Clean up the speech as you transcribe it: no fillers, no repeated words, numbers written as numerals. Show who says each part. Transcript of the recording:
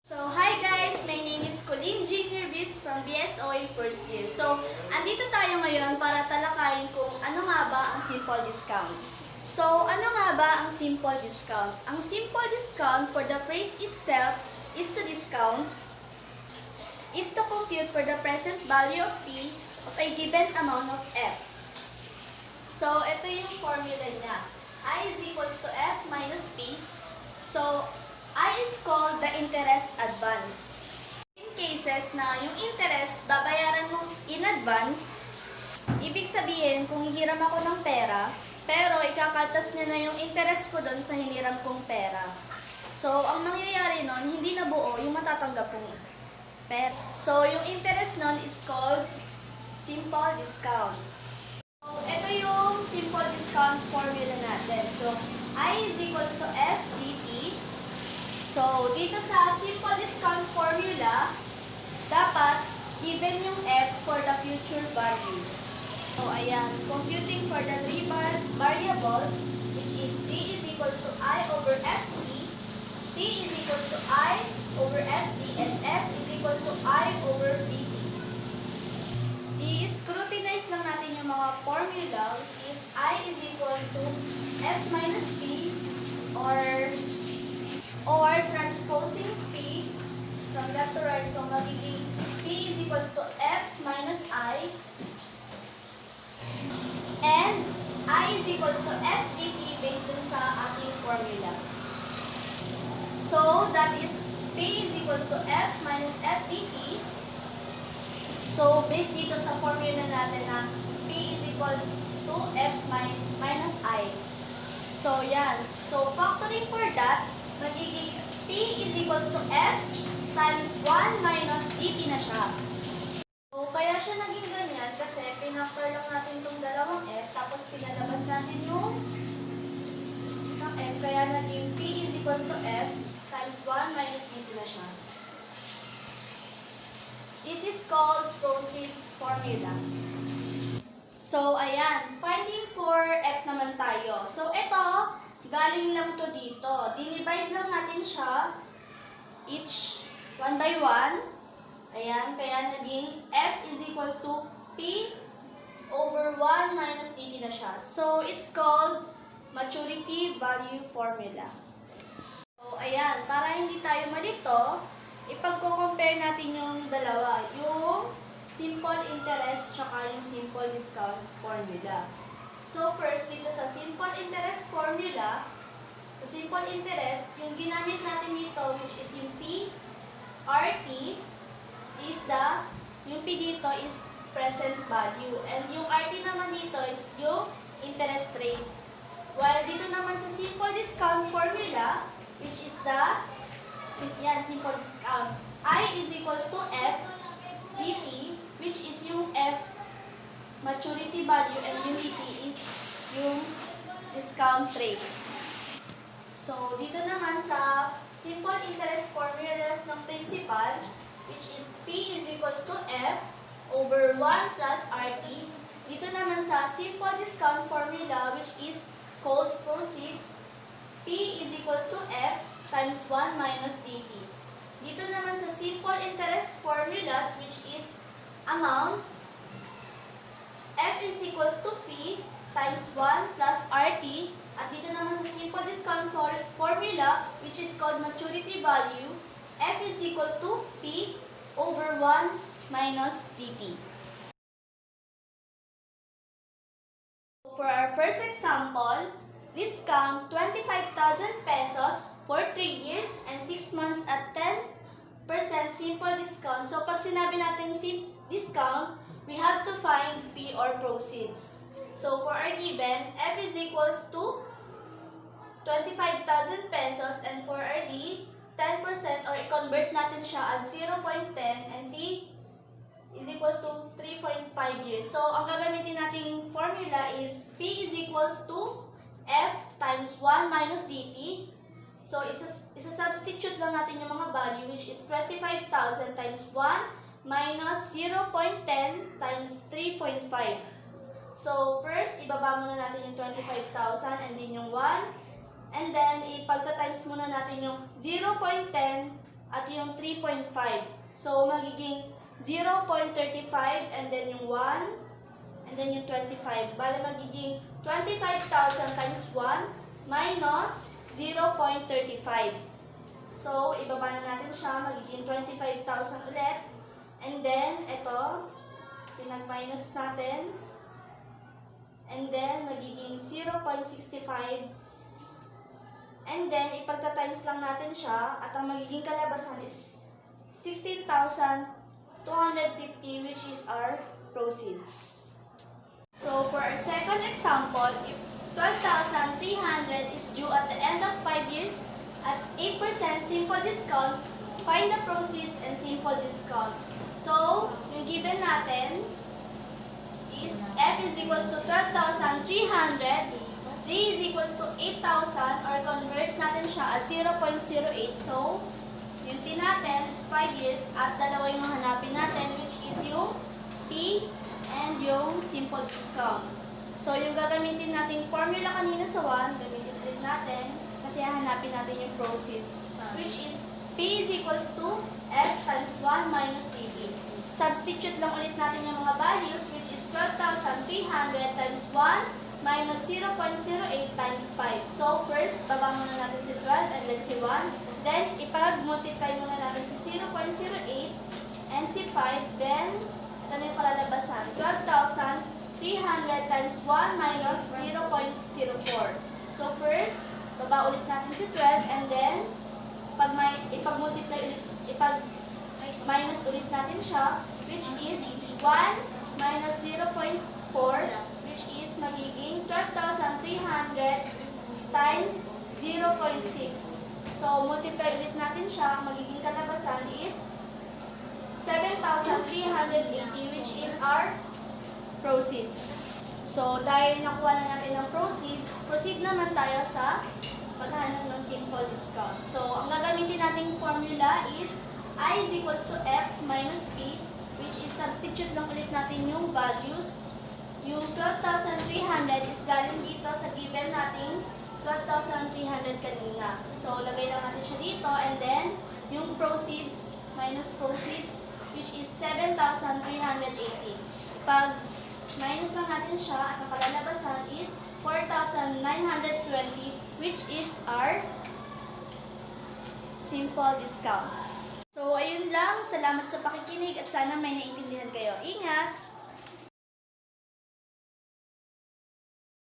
Speaker 1: So, hi guys! My name is Colleen Jean Hervis from BSOA First Year. So, andito tayo ngayon para talakayin kung ano nga ba ang simple discount. So, ano nga ba ang simple discount? Ang simple discount for the phrase itself is to discount, is to compute for the present value of P of a given amount of F. So, ito yung formula niya. I is equals to F minus P. So, I is called the interest advance. In cases na yung interest babayaran mo in advance, ibig sabihin kung hihiram ako ng pera, pero ikakaltas niya na yung interest ko doon sa hiniram kong pera. So, ang mangyayari nun, hindi na buo yung matatanggap kong pera. So, yung interest nun is called simple discount. So, ito yung simple discount formula natin. So, I is equals to F dt. So, dito sa simple discount formula, dapat given yung F for the future value. So, ayan, computing for the three variables, which is D is equals to I over FT, T is equals to I over FT, and F is equals to I over DT. I-scrutinize lang natin yung mga formula, which is I is equals to F minus P, or transposing P from left to right, so magiging P is equals to F minus I, and I is equals to F dt based dun sa ating formula. So, that is P is equals to F minus F dt. So, based dito sa formula natin na P is equals to F minus I. So, yan. So, factoring for that, magiging P is equals to F times 1 minus dt na siya. So, kaya siya naging ganyan kasi pinactor lang natin itong dalawang F tapos pinalabas natin yung isang F kaya naging P is equals to F times 1 minus dt na siya. It is called proceeds formula. So, ayan. Finding for F naman tayo. So, ito, galing lang to dito. Dinivide lang natin siya each 1 by 1. Ayan, kaya naging F is equals to P over 1 minus dt na siya. So, it's called maturity value formula. So, ayan, para hindi tayo malito, ipagko-compare natin yung dalawa. Yung simple interest tsaka yung simple discount formula. So, first, dito sa simple interest formula, sa simple interest, yung ginamit natin dito, which is yung P, RT, is yung P dito is present value. And yung RT naman dito is yung interest rate. While dito naman sa simple discount formula, which is simple discount, I is equals to F dt, which is yung F maturity value, and yung dt is yung discount rate. So, dito naman sa simple interest formulas ng principal, which is P is equals to F over 1 plus RT. Dito naman sa simple discount formula, which is called proceeds, P is equal to F times 1 minus dt. Dito naman sa simple interest formulas, which is amount, F is equals to P times 1 plus RT. At dito naman sa simple discount formula, which is called maturity value, F is equals to P over 1 minus dt. For our first example, discount 25,000 pesos for 3 years and 6 months at 10% simple discount. So, pag sinabi natin discount, we have to find P or proceeds. So, for our given, F is equals to 25,000 pesos, and for our D, 10%, or i-convert natin siya as 0.10, and T is equals to 3.5 years. So, ang gagamitin nating formula is P is equals to F times 1 minus dt. So, isa-substitute lang natin yung mga value, which is 25,000 times 1 minus 0.10 times 3.5. So, first, ibaba muna natin yung 25,000 and then yung 1. And then, ipagta-times muna natin yung 0.10 at yung 3.5. So, magiging 0.35 and then yung 1 and then yung 25. Bale, magiging 25,000 times 1 minus 0.35. So, ibaba na natin siya. Magiging 25,000 ulit. And then, ito, pinag-minus natin. And then, magiging 0.65. And then, ipagta-times lang natin siya. At ang magiging kalabasan is 16,250, which is our proceeds. So, for our second example, if 12,300 is due at the end of 5 years at 8% simple discount, find the proceeds and simple discount. So, yung given natin is F is equals to 12,300, D is equals to 8,000, or convert natin siya as 0.08. So, yung T natin is 5 years at dalawa yung hanapin natin, which is yung P and yung simple discount. So, yung gagamitin nating formula kanina sa 1, gamitin ulit natin kasi hanapin natin yung proceeds, which is P is equals to F times 1 minus DB. Substitute lang ulit natin yung mga values, which is 12,300 times 1 minus 0.08 times 5. So, first, baba muna natin si 12 and then si 1. Then, ipag-multiply muna natin si 0.08 and si 5. Then, ito na yung kalalabasan. 12,300 times 1 minus 0.04. So, first, baba ulit natin si 12 and then, ipag-multiply ulit, ipag-minus ulit natin siya, which is 1 minus 0.4, which is magiging 12,300 times 0.6. So, multiply ulit natin siya, magiging kalabasan is 7,380, which is our proceeds. So, dahil nakuha na natin ng proceeds, proceed naman tayo sa paghahanap ng simple discount. So, ang gagamitin nating formula is I is equals to F minus P, which is substitute lang ulit natin yung values. Yung 12,300 is galing dito sa given nating 12,300 kanina. So, lagay lang natin siya dito and then yung proceeds minus proceeds, which is 7,380. Pag minus lang natin siya at ang kalalabasan is 4,920, which is our simple discount. So, ayun lang. Salamat sa pakikinig at sana may naintindihan kayo. Ingat!